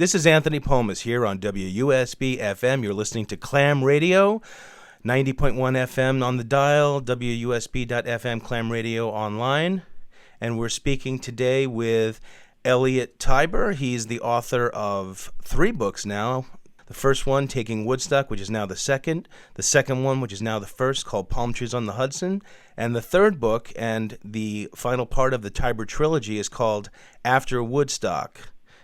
This is Anthony Pomes here on WUSB FM. You're listening to Clam Radio, 90.1 FM on the dial, WUSB.FM, Clam Radio online. And we're speaking today with Elliot Tiber. He's the author of 3 books now. The first one, Taking Woodstock, which is now the second. The second one, which is now the first, called Palm Trees on the Hudson. And the third book, and the final part of the Tiber trilogy, is called After Woodstock.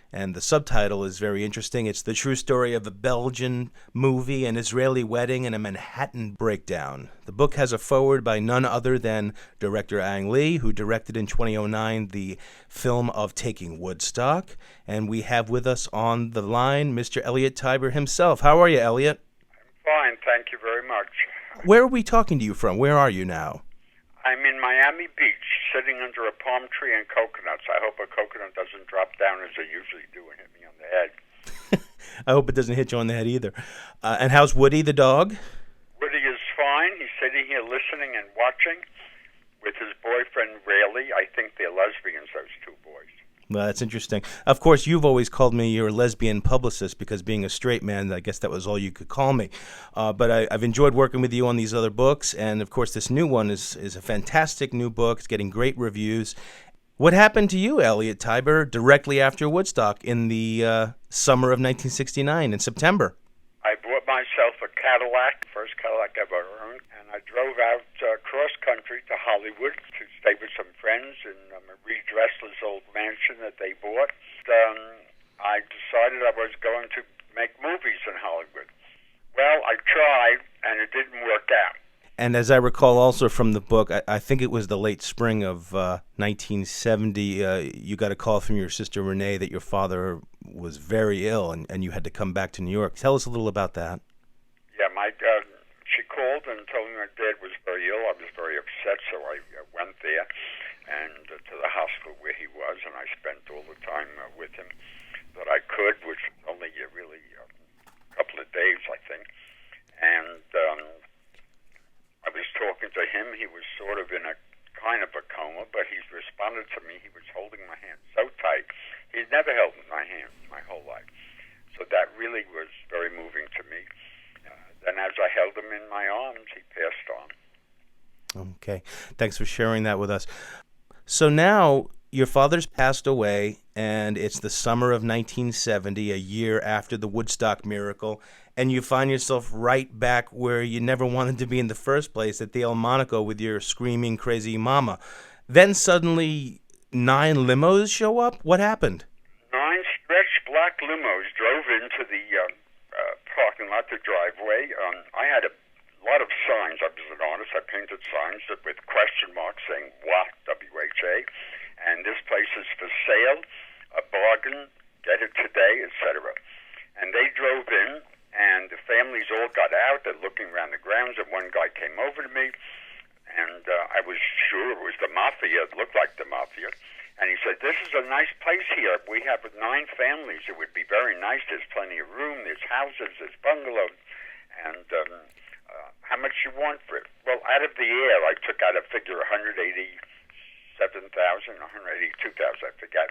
And the subtitle is very interesting. It's the true story of a Belgian movie, an Israeli wedding, and a Manhattan breakdown. The book has a foreword by none other than director Ang Lee, who directed in 2009 the film of Taking Woodstock. And we have with us on the line Mr. Elliot Tiber himself. How are you, Elliot? I'm fine, thank you very much. Where are we talking to you from? Where are you now? I'm in Miami Beach, sitting under a palm tree and coconuts. I hope a coconut doesn't drop down as they usually do and hit me on the head. I hope it doesn't hit you on the head either. And how's Woody, the dog? Woody is fine. He's sitting here listening and watching with his boyfriend, Rayleigh. I think they're lesbians, those 2 boys. Well, that's interesting. Of course, you've always called me your lesbian publicist because being a straight man, I guess that was all you could call me. But I've enjoyed working with you on these other books. And, of course, this new one is a fantastic new book. It's getting great reviews. What happened to you, Elliot Tiber, directly after Woodstock in the summer of 1969 in September? I bought myself a Cadillac, first Cadillac I've ever owned, and I drove out cross-country to Hollywood to stay with some friends in Marie Dressler's old mansion that they bought. I decided I was going to make movies in Hollywood. Well, I tried, and it didn't work out. And as I recall also from the book, I think it was the late spring of 1970, you got a call from your sister Renee that your father was very ill and you had to come back to New York. Tell us a little about that. Yeah, she called and told me my dad was very ill. I was very upset, so I went there and to the hospital where he was, and I spent all the time with him that I could, which was only really a couple of days, I think. And I was talking to him. He was sort of in a kind of a coma, but he's responded to me. He was holding my hand so tight. He'd never held my hand my whole life. So that really was very moving to me. Then as I held him in my arms, he passed on. Okay. Thanks for sharing that with us. So now your father's passed away, and it's the summer of 1970, a year after the Woodstock miracle, and you find yourself right back where you never wanted to be in the first place, at the El Monaco with your screaming, crazy mama. Then suddenly 9 limos show up? What happened? 9 stretched black limos drove into the parking lot, the driveway. I had a lot of signs. I was an artist. I painted signs with question marks saying WHA, W-H-A, and this place is for sale, a bargain, get it today, etc. And they drove in, and the families all got out. They're looking around the grounds, and one guy came over to me, and I was sure it was the mafia. It looked like the mafia. And he said, "This is a nice place here. We have 9 families. It would be very nice. There's plenty of room. There's houses. There's bungalows. And how much you want for it?" Well, out of the air, I took out a figure, 187,000, 182,000, I forget.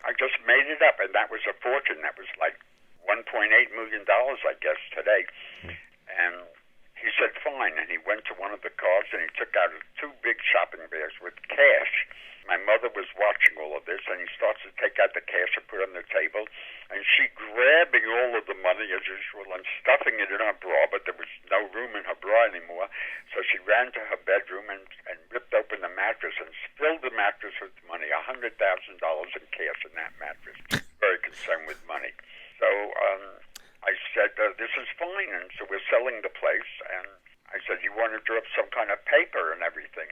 I just made it up, and that was a fortune. That was like $1.8 million, I guess, today. And he said, fine. And he went to one of the cars, and he took out 2 big shopping bags with cash. My mother was watching all of this, and he starts to take out the cash and put it on the table, and she grabbing all of the money as usual and stuffing it in her bra, but there was no room in her bra anymore, so she ran to her bedroom and ripped open the mattress and filled the mattress with money, $100,000 in cash in that mattress. Very concerned with money. So I said, this is fine, and so we're selling the place, and I said, you want to draw up some kind of paper and everything?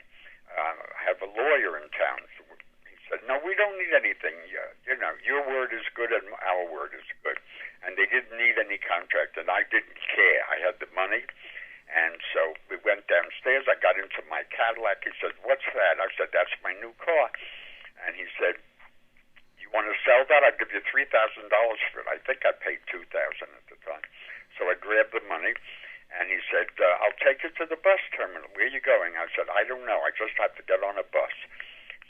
I have a lawyer in town. So he said, no, we don't need anything. Your word is good and our word is good. And they didn't need any contract, and I didn't care. I had the money. And so we went downstairs. I got into my Cadillac. He said, what's that? I said, that's my new car. And he said, you want to sell that? I'll give you $3,000 for it. I think I paid $2,000 at the time. So I grabbed the money. And he said, I'll take you to the bus terminal. Where are you going? I said, I don't know. I just have to get on a bus.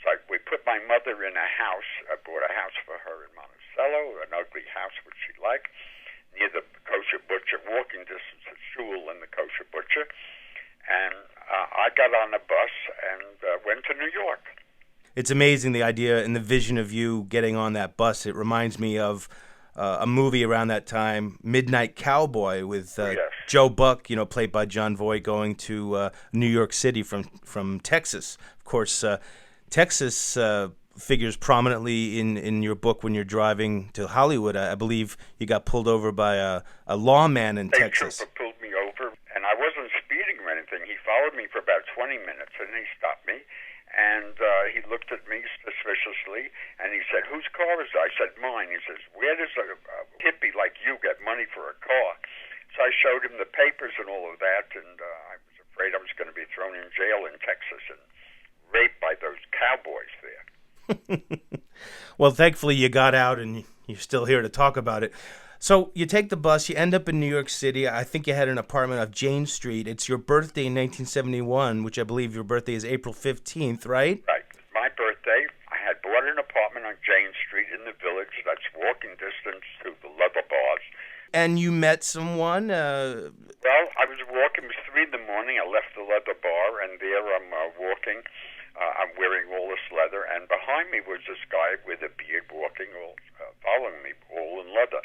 So we put my mother in a house. I bought a house for her in Monticello, an ugly house. house, which she liked, near the kosher butcher, walking distance of shul and the kosher butcher. And I got on a bus and went to New York. It's amazing, the idea and the vision of you getting on that bus. It reminds me of a movie around that time, Midnight Cowboy, with Yes. Joe Buck, played by John Voight, going to New York City from Texas. Of course, Texas figures prominently in your book when you're driving to Hollywood. I believe you got pulled over by a lawman in Texas. State trooper pulled me over, and I wasn't speeding or anything. He followed me for about 20 minutes, and he stopped me. And he looked at me suspiciously, and he said, "Whose car is that?" I said, "Mine." He says, "Where does a hippie like you get money for a car?" So I showed him the papers and all of that, and I was afraid I was going to be thrown in jail in Texas and raped by those cowboys there. Well, thankfully you got out, and you're still here to talk about it. So you take the bus, you end up in New York City. I think you had an apartment off Jane Street. It's your birthday in 1971, which I believe your birthday is April 15th, right? Right. My birthday. I had bought an apartment on Jane Street in the Village. That's walking distance to the leather bars. And you met someone? Well, I was walking. It was 3 in the morning. I left the leather bar, and there I'm walking. I'm wearing all this leather, and behind me was this guy with a beard walking, following me, all in leather.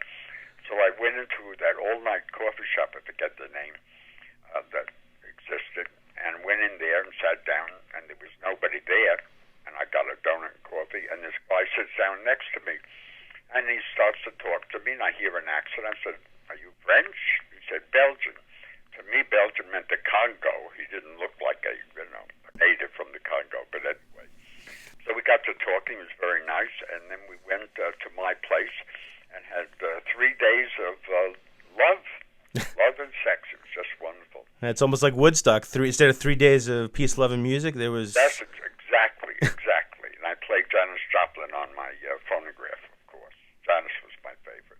So I went into that all-night coffee shop, I forget the name, that existed, and went in there and sat down, and there was nobody there, and I got a donut and coffee, and this guy sits down next to me, and he starts to talk to me, and I hear an accent. I said, "Are you French?" He said, "Belgian." To me, Belgian meant the Congo. He didn't look like a native from the Congo, but anyway. So we got to talking. It was very nice, and then we went to my place, and had 3 days of love and sex. It was just wonderful. It's almost like Woodstock. Instead of 3 days of peace, love, and music, there was... That's exactly. And I played Janis Joplin on my phonograph, of course. Janis was my favorite.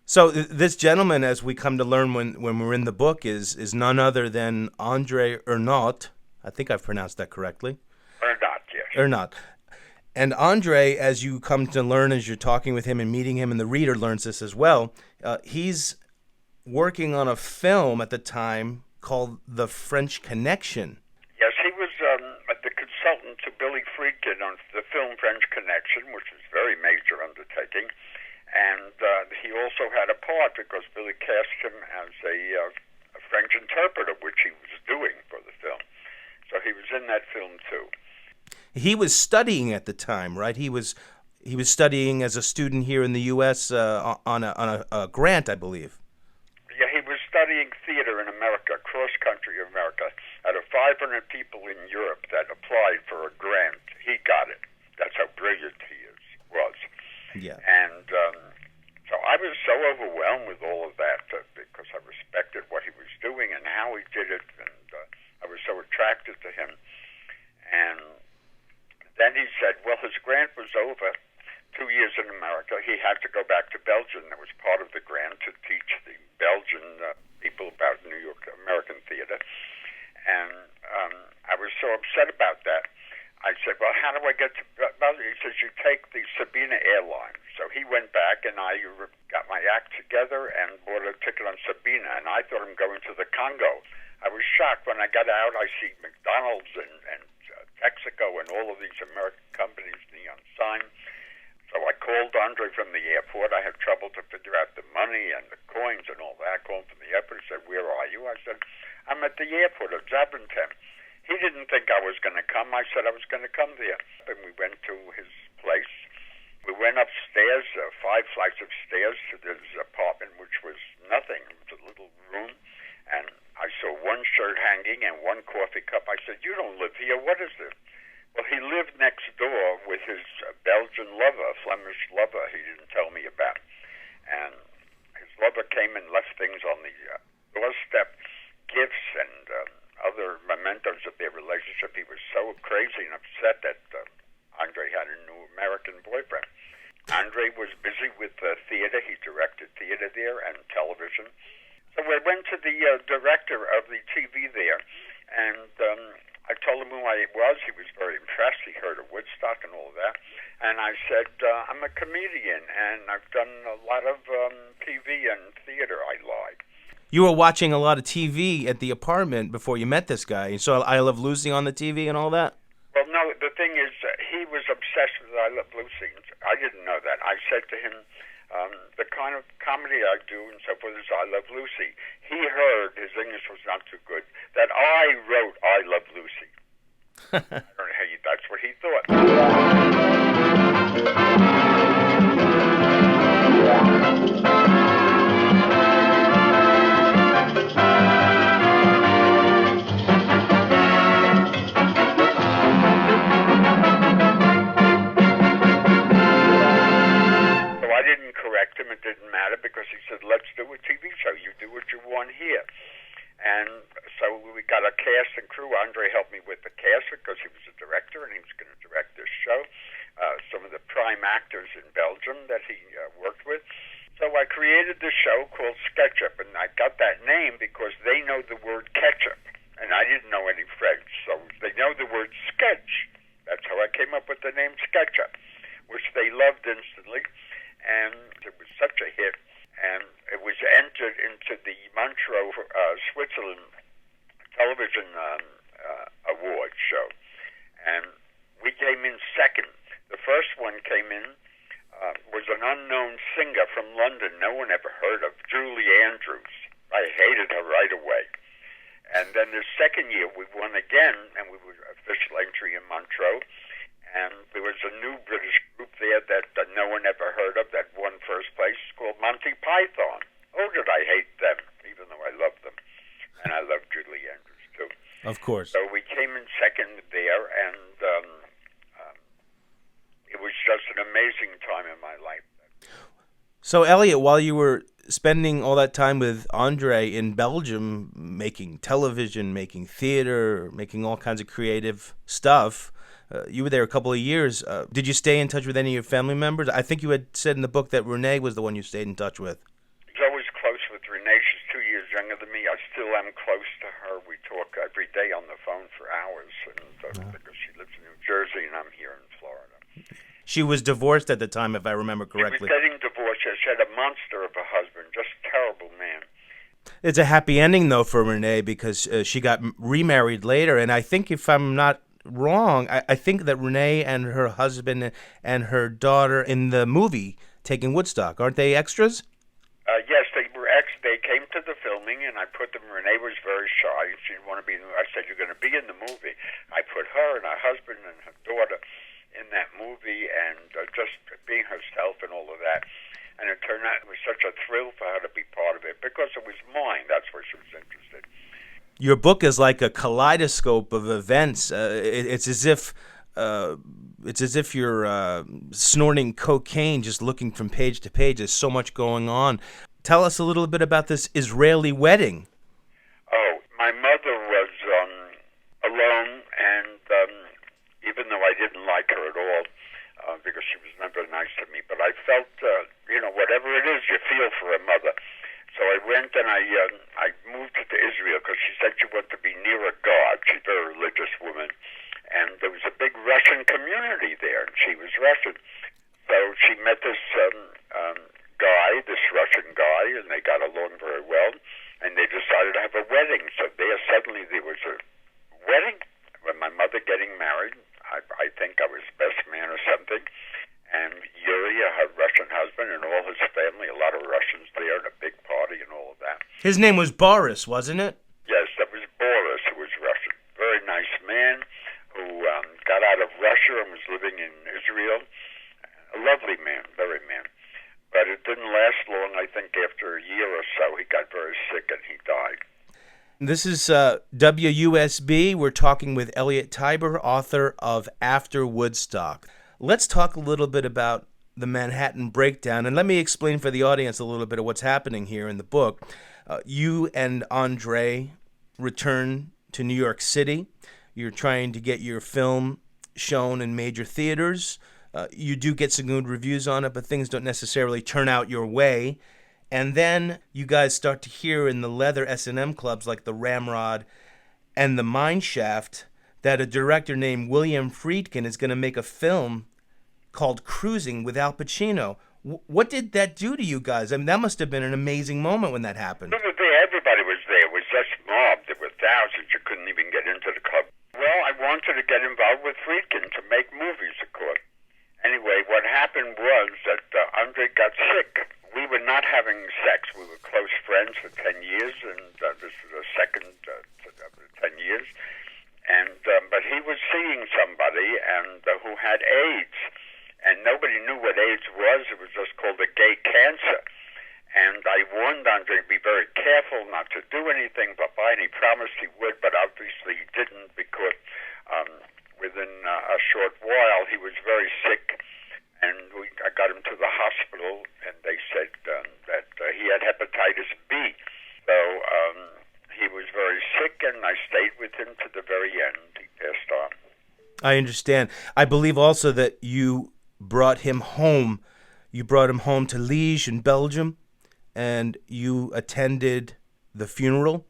So this gentleman, as we come to learn when we're in the book, is none other than Andre Ernaux. I think I've pronounced that correctly. Ernaux, yes. Ernaux. And Andre, as you come to learn as you're talking with him and meeting him, and the reader learns this as well, he's working on a film at the time called The French Connection. Yes, he was the consultant to Billy Friedkin on the film French Connection, which was a very major undertaking. And he also had a part because Billy cast him as a French interpreter, which he was doing for the film. So he was in that film, too. He was studying at the time, right? He was studying as a student here in the U.S. On a grant, I believe. Yeah, he was studying theater in America, cross-country America. Out of 500 people in Europe that applied for a grant, he got it. That's how brilliant he was. Yeah. And so I was so overwhelmed with all of that because I respected what he was doing and how he did it, and I was so attracted to him. And then he said, well, his grant was over. 2 years in America, he had to go back to Belgium. That was part of the grant, to teach the Belgian people about New York American theater. And I was so upset about that. I said, well, how do I get to Belgium? He says, you take the Sabina Airlines. So he went back, and I got my act together and bought a ticket on Sabina, and I thought I'm going to the Congo. I was shocked. When I got out, I see McDonald's and Texaco and all of these American companies, neon sign. So I called Andre from the airport. I had trouble to figure out the money and the coins and all that. I called from the airport. He said, where are you? I said, I'm at the airport of Zaventem. He didn't think I was going to come. I said I was going to come there. And we went to his place. We went upstairs, 5 flights of stairs to this apartment, which was nothing. It was a little room. And I saw one shirt hanging and one coffee cup. I said, you don't live here. What is this? Well, he lived next door with his Belgian lover, Flemish lover, he didn't tell me about. And his lover came and left things on the doorstep, gifts and other mementos of their relationship. He was so crazy and upset that Andre had a new American boyfriend. Andre was busy with theater. He directed theater there and television. So we went to the director of the TV there, and I told him who I was. He was very impressed. He heard of Woodstock and all of that. And I said, I'm a comedian, and I've done a lot of TV and theater. I lied. You were watching a lot of TV at the apartment before you met this guy. You saw I Love Lucy on the TV and all that? Well, no, the thing is, he was obsessed with I Love Lucy. I didn't know that. I said to him, the kind of comedy I do and so forth is I Love Lucy. He heard, his English was not too good, that I wrote I Love Lucy. I don't know how that's what he thought. Correct him. It didn't matter because he said, let's do a TV show. You do what you want here. And so we got a cast and crew. Andre helped me with the cast because he was a director and he was going to direct this show. Some of the prime actors in Belgium that he worked with. So I created this show called Sketchup, and I got that name because they know the word ketchup, and I didn't know any French. So they know the word sketch. That's how I came up with the name Sketchup, which they loved instantly. And it was such a hit, and it was entered into the Montreux, Switzerland television award show. And we came in second. The first one came in, was an unknown singer from London no one ever heard of, Julie Andrews. I hated her right away. And then the second year we won again, and we were official entry in Montreux. And there was a new British group there that no one ever heard of that won first place. It's called Monty Python. Oh, did I hate them, even though I loved them. And I loved Julie Andrews, too. Of course. So we came in second there, and it was just an amazing time in my life. So, Elliot, while you were spending all that time with Andre in Belgium, making television, making theater, making all kinds of creative stuff, you were there a couple of years. Did you stay in touch with any of your family members? I think you had said in the book that Renee was the one you stayed in touch with. I was always close with Renee. She's 2 years younger than me. I still am close to her. We talk every day on the phone for hours, and because she lives in New Jersey and I'm here in Florida. She was divorced at the time, if I remember correctly. She was getting divorced. She had a monster of a husband, just terrible man. It's a happy ending, though, for Renee, because she got remarried later, and I think, if I'm not wrong, I think that Renee and her husband and her daughter in the movie Taking Woodstock, aren't they extras? Yes, they were they came to the filming, and I put them. Renee was very shy. She didn't want to be in the movie. I said, you're going to be in the movie. I put her and her husband and her daughter in that movie, and just being herself and all of that. And it turned out it was such a thrill for her to be part of it because it was mine. That's why she was interested. Your book is like a kaleidoscope of events. It's as if you're snorting cocaine, just looking from page to page. There's so much going on. Tell us a little bit about this Israeli wedding. Oh, my mother was alone, and even though I didn't like her at all, because she was never nice to me, but I felt, whatever it is you feel for a mother. So I went and I moved to Israel because she said she wanted to be near a God. She's a very religious woman. And there was a big Russian community there, and she was Russian. So she met this Russian guy, and they got along very well. And they decided to have a wedding. So suddenly there was a wedding with my mother getting married. I think I was best man or something. And Yuri, her Russian husband, and all his family, a lot of Russians there, and a big party and all of that. His name was Boris, wasn't it? Yes, that was Boris, who was Russian. Very nice man who got out of Russia and was living in Israel. A lovely man, very man. But it didn't last long. I think after a year or so, he got very sick and he died. This is WUSB. We're talking with Elliot Tiber, author of After Woodstock. Let's talk a little bit about the Manhattan Breakdown, and let me explain for the audience a little bit of what's happening here in the book. You and Andre return to New York City. You're trying to get your film shown in major theaters. You do get some good reviews on it, but things don't necessarily turn out your way. And then you guys start to hear in the leather S&M clubs like the Ramrod and the Mine Shaft that a director named William Friedkin is going to make a film called Cruising with Al Pacino. What did that do to you guys? I mean, that must have been an amazing moment when that happened. We were there. Everybody was there. It was just mobbed. There were thousands. You couldn't even get into the club. Well, I wanted to get involved with Friedkin to make movies, of course. Anyway, what happened was that Andre got sick. We were not having sex. We were close friends for 10 years, and this is the second 10 years. And but he was seeing somebody and who had AIDS, and nobody knew what AIDS was. It was just called a gay cancer. And I warned Andre to be very careful not to do anything bye-bye, and he promised he would, but obviously he didn't, because within a short while he was very sick, and I got him to the hospital, and they said that he had hepatitis B. So he was very sick, and I stayed with him to the very end. He passed on. I understand. I believe also that you brought him home. You brought him home to Liège in Belgium, and you attended the funeral.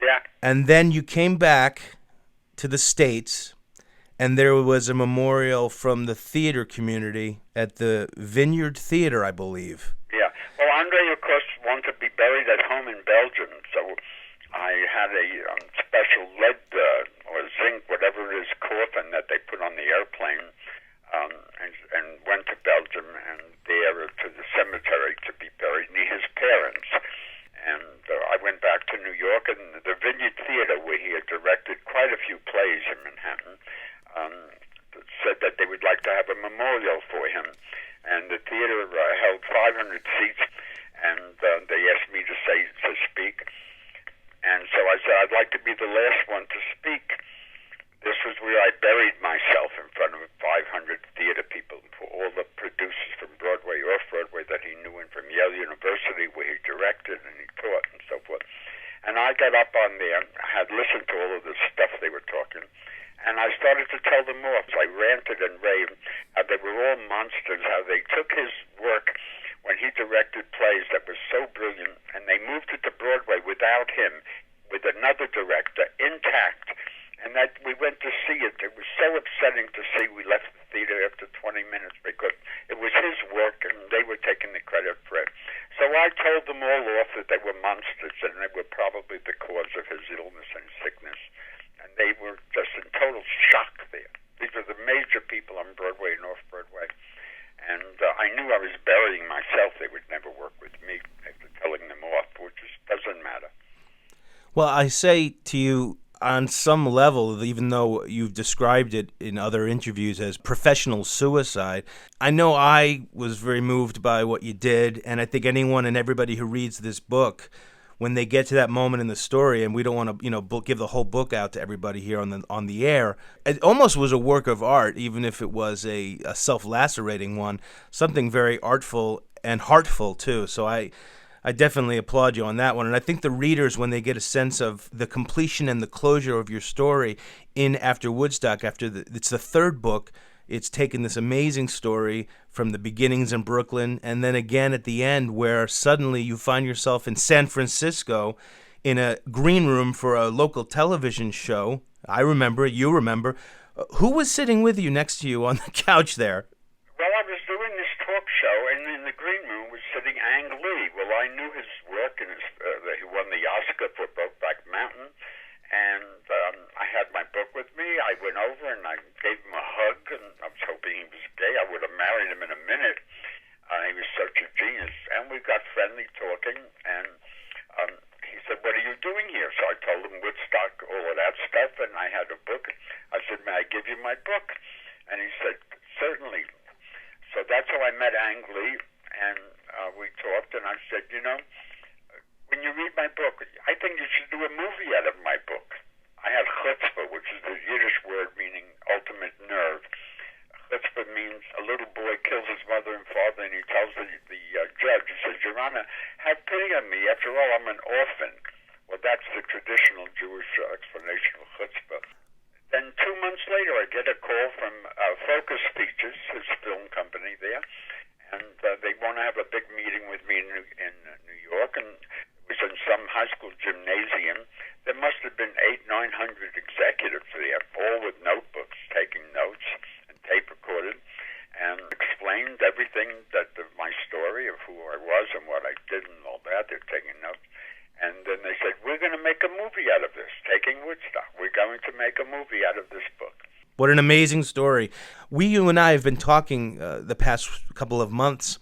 Yeah. And then you came back to the States, and there was a memorial from the theater community at the Vineyard Theater, I believe. Yeah. Well, Andre, of course, wanted to be buried at home in Belgium, so I had a special lead or zinc, whatever it is, coffin that they put on the airplane, and went to Belgium and there to the cemetery to be buried near his parents. And I went back to New York, and the Vineyard Theater, where he had directed quite a few plays in Manhattan, said that they would like to have a memorial for him. And the theater held 500 seats, and they asked me to speak. And so I said, I'd like to be the last one to speak. This was where I buried myself in front of 500 theater people, for all the producers from Broadway, off-Broadway that he knew, and from Yale University, where he directed and he taught and so forth. And I got up on there, I had listened to all of the stuff they were talking, and I started to tell them off. I ranted and raved how they were all monsters, how they took his work when he directed plays that was so brilliant, and they moved it to Broadway without him, with another director, intact. And that we went to see it. It was so upsetting to see. We left the theater after 20 minutes because it was his work and they were taking the credit for it. So I told them all off that they were monsters and they were probably the cause of his illness and sickness. And they were just in total shock there. These were the major people on Broadway and off-Broadway. And I knew I was burying myself. They would never work with me after telling them off, which doesn't matter. Well, I say to you, on some level, even though you've described it in other interviews as professional suicide, I know I was very moved by what you did, and I think anyone and everybody who reads this book, when they get to that moment in the story, and we don't want to, give the whole book out to everybody here on the air, it almost was a work of art, even if it was a self-lacerating one, something very artful and heartful too. So I definitely applaud you on that one. And I think the readers, when they get a sense of the completion and the closure of your story in After Woodstock, it's the third book, it's taken this amazing story from the beginnings in Brooklyn, and then again at the end where suddenly you find yourself in San Francisco in a green room for a local television show. I remember, you remember. Who was sitting with you next to you on the couch there? Well, I was doing this talk show, and in the green room was sitting Ang Lee. Well, I knew his work, and he won the Oscar for Brokeback Mountain, and I had my book with me. I went over and I gave him a hug, and I was hoping he was gay. I would have married him in a minute. He was such a genius, and we got friendly talking, and he said, "What are you doing here?" So I told him Woodstock, all of that stuff, and I had a book. I said, "May I give you my book?" And he said, "Certainly." So that's how I met Ang Lee, and we talked, and I said, when you read my book, I think you should do a movie out of my book. I had chutzpah, which is the Yiddish word meaning ultimate nerve. Chutzpah means a little boy kills his mother and father, and he tells the judge, he says, "Your Honor, have pity on me. After all, I'm an orphan." Well, that's the traditional Jewish explanation of chutzpah. Then 2 months later, I get a call from Focus Features, his film company there, and they want to have a big meeting with me in New York, and it was in some high school gymnasium. There must have been 800-900 executives there, all what I did and all that. They're taking notes. And then they said, we're going to make a movie out of this, Taking Woodstock. We're going to make a movie out of this book. What an amazing story. You and I have been talking the past couple of months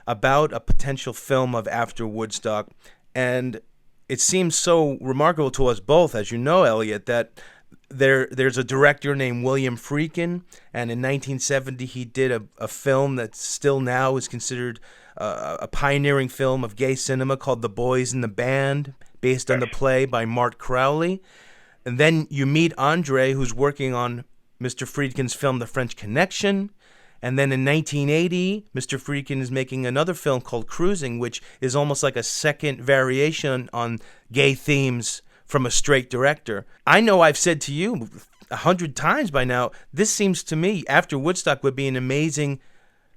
about a potential film of After Woodstock, and it seems so remarkable to us both, as you know, Elliot, that there's a director named William Friedkin, and in 1970 he did a film that still now is considered a pioneering film of gay cinema called The Boys in the Band, based on the play by Mark Crowley. And then you meet Andre, who's working on Mr. Friedkin's film The French Connection. And then in 1980, Mr. Friedkin is making another film called Cruising, which is almost like a second variation on gay themes from a straight director. I know I've said to you 100 times by now, this seems to me, After Woodstock would be an amazing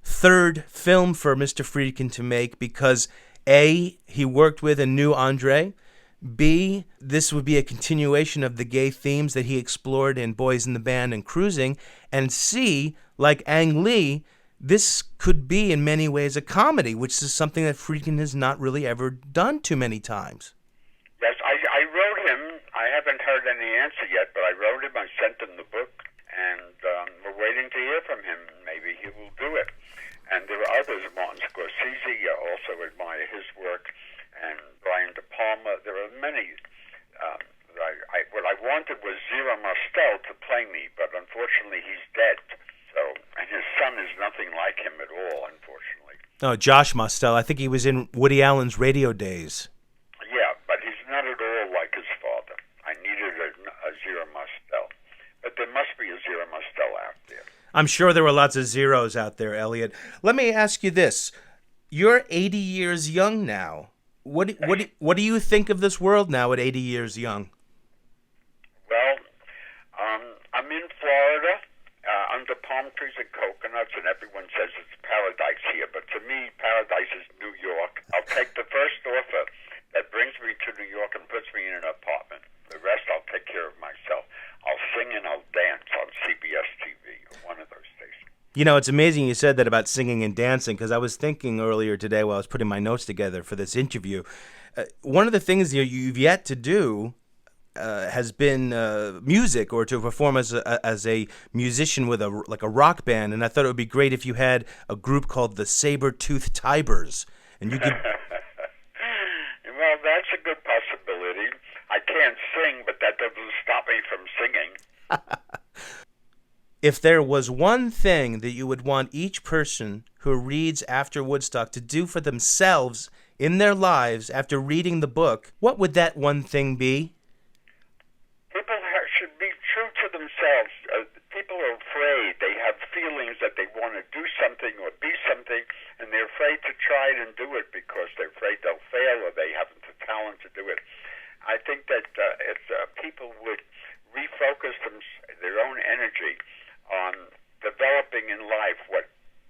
third film for Mr. Friedkin to make because A, he worked with and knew Andre. B, this would be a continuation of the gay themes that he explored in Boys in the Band and Cruising. And C, like Ang Lee, this could be in many ways a comedy, which is something that Friedkin has not really ever done too many times. Yes, I wrote him. I haven't heard any answer yet, but I wrote him. I sent him the book, and we're waiting to hear from him. Maybe he will do it. And there are others. Martin Scorsese, I also admire his work, and Brian De Palma. There are many. What I wanted was Zero Mostel to play me, but unfortunately he's dead. So, and his son is nothing like him at all, unfortunately. Oh, Josh Mostel. I think he was in Woody Allen's Radio Days. Yeah, but he's not at all like his father. I needed a Zero Mostel. But there must be a Zero Mostel out there. I'm sure there were lots of zeros out there, Elliot. Let me ask you this. You're 80 years young now. What do you think of this world now at 80 years young? Well, I'm in Florida under palm trees and coconuts, and everyone says it's paradise here. But to me, paradise is New York. I'll take the first offer that brings me to New York and puts me in an apartment. The rest I'll take care of myself. I'll sing and I'll dance on CBS TV or one of those stations. You know, it's amazing you said that about singing and dancing, because I was thinking earlier today while I was putting my notes together for this interview, one of the things you've yet to do has been music, or to perform as a musician with a rock band. And I thought it would be great if you had a group called the Saber-Tooth Tibers, and you could. Well, that's a good possibility. I can't sing, but that doesn't stop me from singing. If there was one thing that you would want each person who reads After Woodstock to do for themselves in their lives after reading the book, what would that one thing be? People should be true to themselves. People are afraid. They have feelings that they want to do something or be something, and they're afraid to try it and do it because they're afraid they'll fail or they haven't the talent to do it. I think that if people would refocus their own energy on developing in life what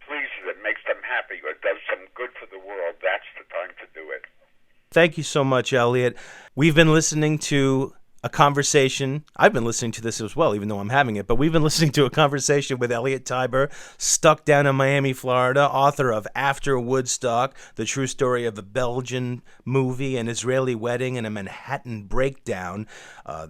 pleases them, makes them happy, or does some good for the world, that's the time to do it. Thank you so much, Elliot. We've been listening to a conversation. I've been listening to this as well, even though I'm having it, but we've been listening to a conversation with Elliot Tiber, stuck down in Miami, Florida, author of After Woodstock, the true story of a Belgian movie, an Israeli wedding, and a Manhattan breakdown.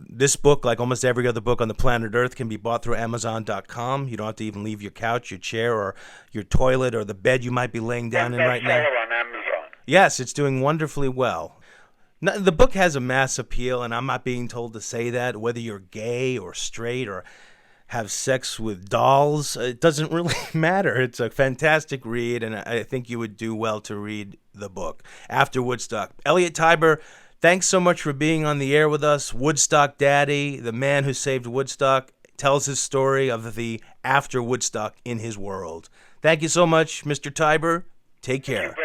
This book, like almost every other book on the planet Earth, can be bought through Amazon.com. You don't have to even leave your couch, your chair, or your toilet, or the bed you might be laying down in right now. On Amazon. Yes, it's doing wonderfully well. Now, the book has a mass appeal, and I'm not being told to say that. Whether you're gay or straight or have sex with dolls, it doesn't really matter. It's a fantastic read, and I think you would do well to read the book, After Woodstock. Elliot Tiber, thanks so much for being on the air with us. Woodstock Daddy, the man who saved Woodstock, tells his story of the After Woodstock in his world. Thank you so much, Mr. Tiber. Take care.